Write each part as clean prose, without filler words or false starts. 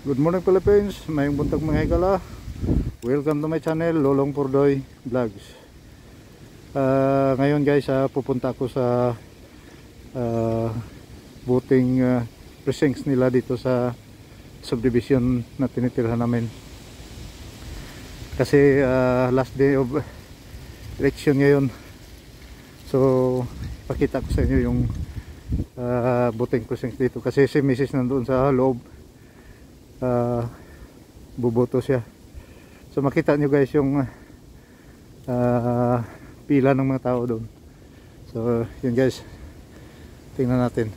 Good morning Philippines, mayong buntag mga higala. Welcome to my channel, Lolong Purdoy Vlogs. Ngayon guys, pupunta ako sa voting precincts nila dito sa subdivision na tinitirhan namin. Kasi last day of election ngayon. So ipakita ko sa inyo yung voting precincts dito. Kasi si Mrs. nandoon sa loob, buboto siya. So makita nyo guys yung pila ng mga tao doon. So yun guys, tingnan natin.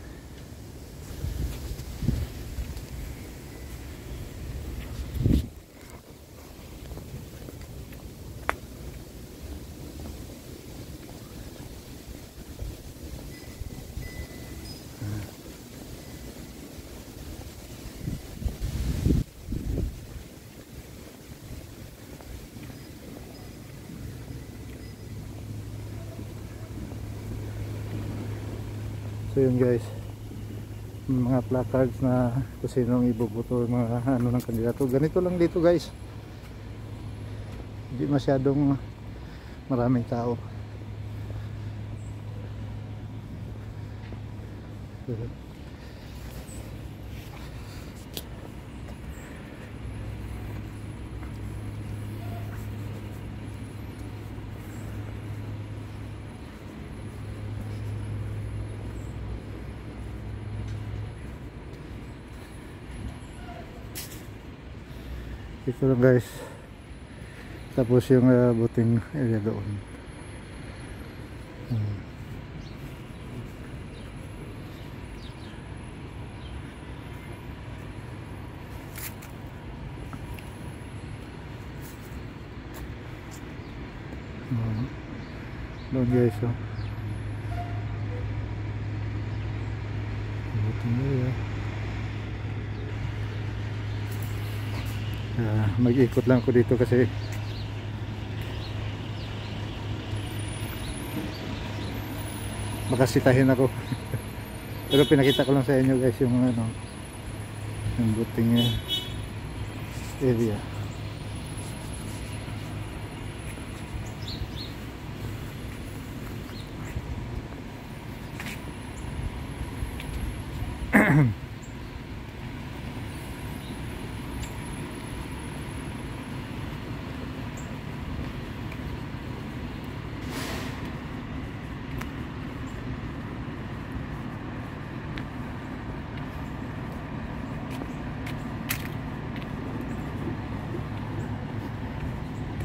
So yun guys, mga placards na kung sinong iboboto, mga ano ng kandidato. Ganito lang dito guys, hindi masyadong maraming tao. Ito lang guys, tapos yung voting area doon. Doon guys, voting area. Mag-ikot lang ako dito kasi makasitahin ako. Pero pinakita ko lang sa inyo guys yung ano, yung voting area.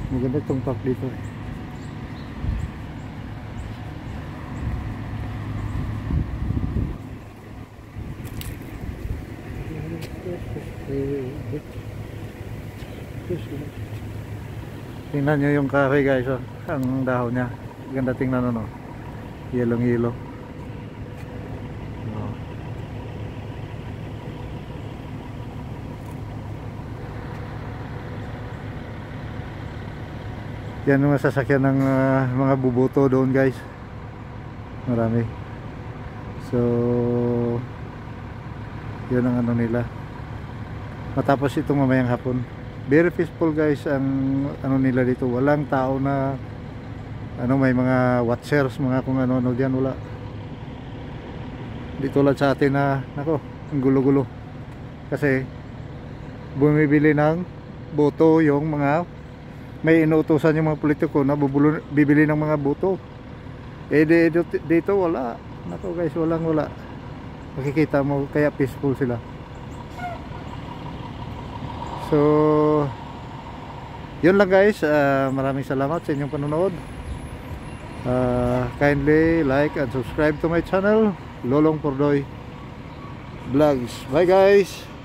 Maganda itong park dito. Tingnan nyo yung kahoy guys, ang dahon nya. Ganda tingnan no. Yelong yelo. Yan yung sasakyan ng mga buboto doon guys. Marami. So yun ang ano nila. Matapos itong mamayang hapon. Very peaceful guys ang ano nila dito. Walang tao na ano, may mga watchers, mga kung ano-ano diyan, wala. Di tulad sa atin na nako, ang gulo-gulo. Kasi bumibili ng boto yung mga may inuutosan yung mga politiko na bibili ng mga boto. Dito wala. Nako guys, wala. Makikita mo, kaya peaceful sila. So yun lang guys, maraming salamat sa inyong panonood. Kindly like and subscribe to my channel, Lolong Purdoy Vlogs. Bye guys.